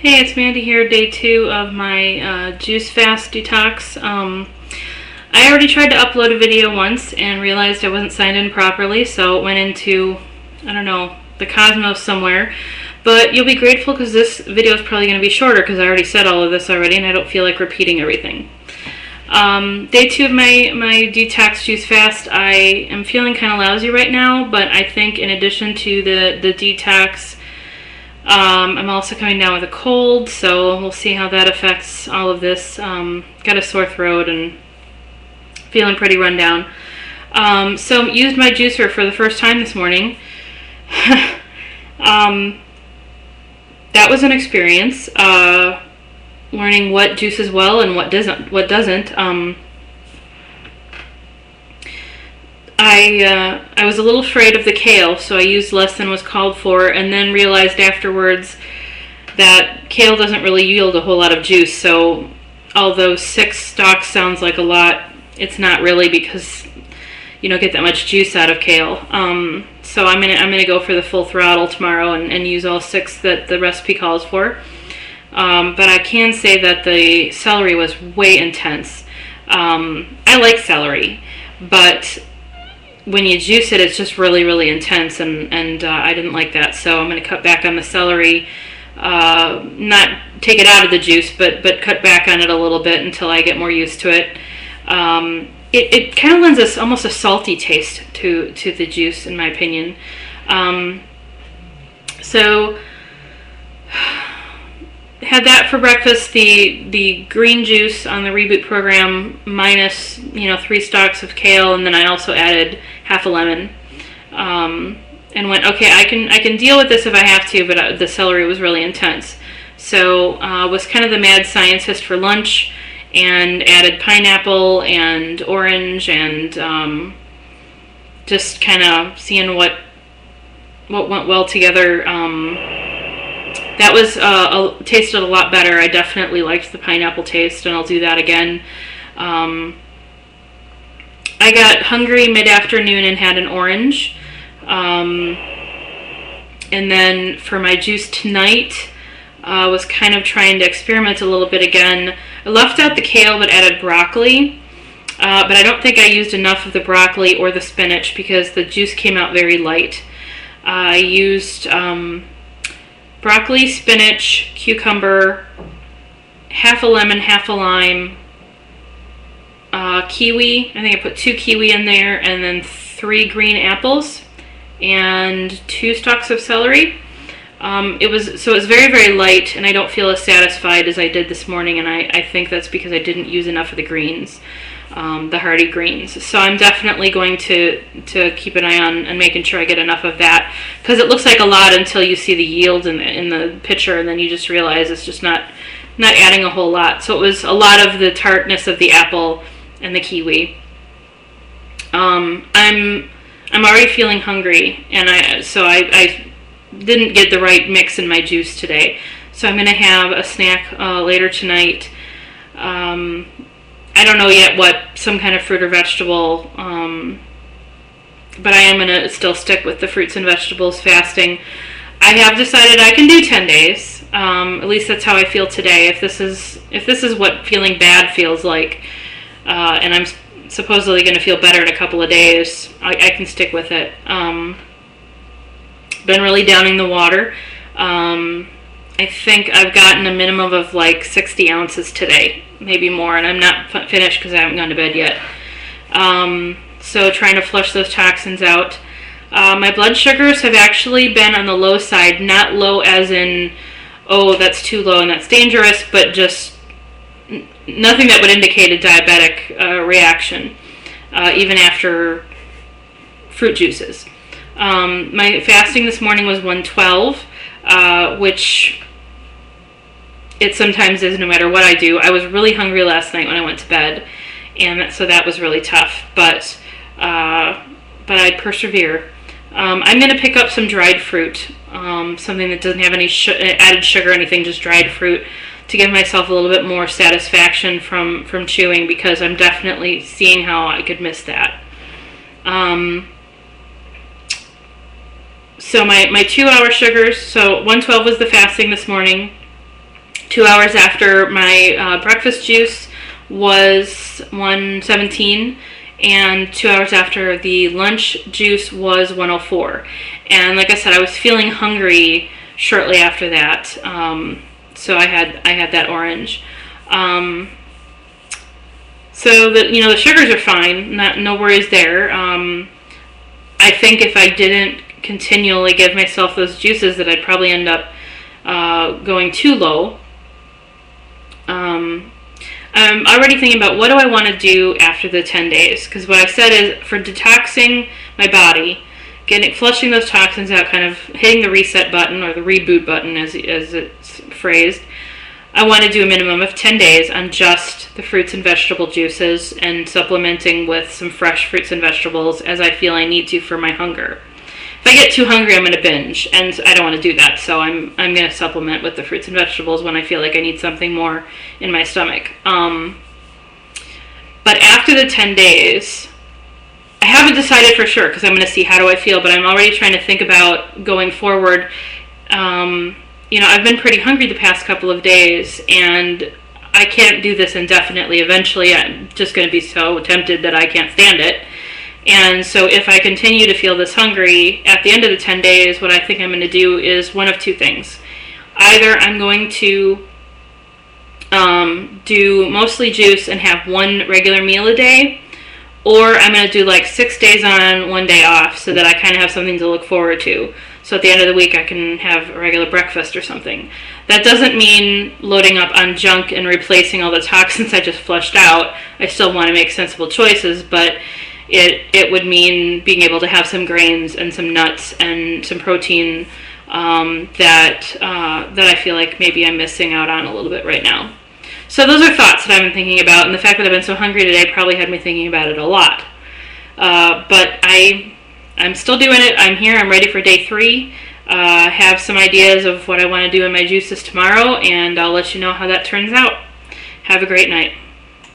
Hey, it's Mandy here, day 2 of my juice fast detox. I already tried to upload a video once and realized I wasn't signed in properly, so it went into, I don't know, the cosmos somewhere. But you'll be grateful because this video is probably going to be shorter because I already said all of this already and I don't feel like repeating everything. Day 2 of my detox juice fast. I am feeling kind of lousy right now, but I think in addition to the detox, I'm also coming down with a cold, so we'll see how that affects all of this. Got a sore throat and feeling pretty run down. So used my juicer for the first time this morning. That was an experience. Learning what juices well and what doesn't. I was a little afraid of the kale, so I used less than was called for, and then realized afterwards that kale doesn't really yield a whole lot of juice. So although 6 stalks sounds like a lot, it's not really, because you don't get that much juice out of kale. So I'm gonna go for the full throttle tomorrow and use all 6 that the recipe calls for. But I can say that the celery was way intense. I like celery, but when you juice it, it's just really, really intense, and I didn't like that. So I'm going to cut back on the celery, not take it out of the juice, but cut back on it a little bit until I get more used to it. It kind of lends almost a salty taste to the juice, in my opinion. So had that for breakfast. The green juice on the reboot program minus 3 stalks of kale, and then I also added half a lemon, and went, okay, I can deal with this if I have to, but the celery was really intense. So was kind of the mad scientist for lunch and added pineapple and orange and just kind of seeing what went well together. That was tasted a lot better. I definitely liked the pineapple taste, and I'll do that again. I got hungry mid-afternoon and had an orange. And then for my juice tonight, was kind of trying to experiment a little bit again. I left out the kale but added broccoli. But I don't think I used enough of the broccoli or the spinach because the juice came out very light. I used broccoli, spinach, cucumber, half a lemon, half a lime, kiwi. I think I put 2 kiwi in there, and then 3 green apples and 2 stalks of celery. It was very, very light, and I don't feel as satisfied as I did this morning, and I think that's because I didn't use enough of the greens, the hearty greens. So I'm definitely going to keep an eye on and making sure I get enough of that, because it looks like a lot until you see the yield in the picture, and then you just realize it's just not adding a whole lot. So it was a lot of the tartness of the apple and the kiwi. I'm already feeling hungry, and I didn't get the right mix in my juice today. So I'm going to have a snack later tonight. I don't know yet what, some kind of fruit or vegetable, but I am going to still stick with the fruits and vegetables fasting. I have decided I can do 10 days. At least that's how I feel today. If this is what feeling bad feels like, and I'm supposedly going to feel better in a couple of days, I can stick with it. Been really downing the water. I think I've gotten a minimum of like 60 ounces today, maybe more, and I'm not finished because I haven't gone to bed yet. So trying to flush those toxins out. My blood sugars have actually been on the low side, not low as in, oh, that's too low and that's dangerous, but just nothing that would indicate a diabetic reaction, even after fruit juices. My fasting this morning was 112, which it sometimes is no matter what I do. I was really hungry last night when I went to bed, and so that was really tough, but I'd persevere. I'm going to pick up some dried fruit, something that doesn't have any added sugar or anything, just dried fruit, to give myself a little bit more satisfaction from chewing, because I'm definitely seeing how I could miss that. So my 2-hour sugars, so 112 was the fasting this morning. 2 hours after my breakfast juice was 117, and 2 hours after the lunch juice was 104. And like I said, I was feeling hungry shortly after that, so I had that orange. So the sugars are fine, no worries there. I think if I didn't continually give myself those juices, that I'd probably end up going too low. I'm already thinking about what do I want to do after the 10 days, because what I've said is for detoxing my body, flushing those toxins out, kind of hitting the reset button or the reboot button as it's phrased. I want to do a minimum of 10 days on just the fruits and vegetable juices and supplementing with some fresh fruits and vegetables as I feel I need to for my hunger. If I get too hungry, I'm going to binge, and I don't want to do that, so I'm going to supplement with the fruits and vegetables when I feel like I need something more in my stomach. But after the 10 days, I haven't decided for sure, because I'm going to see how do I feel, but I'm already trying to think about going forward. I've been pretty hungry the past couple of days, and I can't do this indefinitely. Eventually, I'm just going to be so tempted that I can't stand it. And so if I continue to feel this hungry at the end of the 10 days, what I think I'm going to do is one of two things. Either I'm going to do mostly juice and have one regular meal a day, or I'm going to do like 6 days on, 1 day off, so that I kind of have something to look forward to. So at the end of the week, I can have a regular breakfast or something. That doesn't mean loading up on junk and replacing all the toxins I just flushed out. I still want to make sensible choices, but it would mean being able to have some grains and some nuts and some protein that I feel like maybe I'm missing out on a little bit right now. So those are thoughts that I've been thinking about, and the fact that I've been so hungry today probably had me thinking about it a lot. But I'm still doing it. I'm here. I'm ready for day 3. Have some ideas of what I want to do in my juices tomorrow, and I'll let you know how that turns out. Have a great night.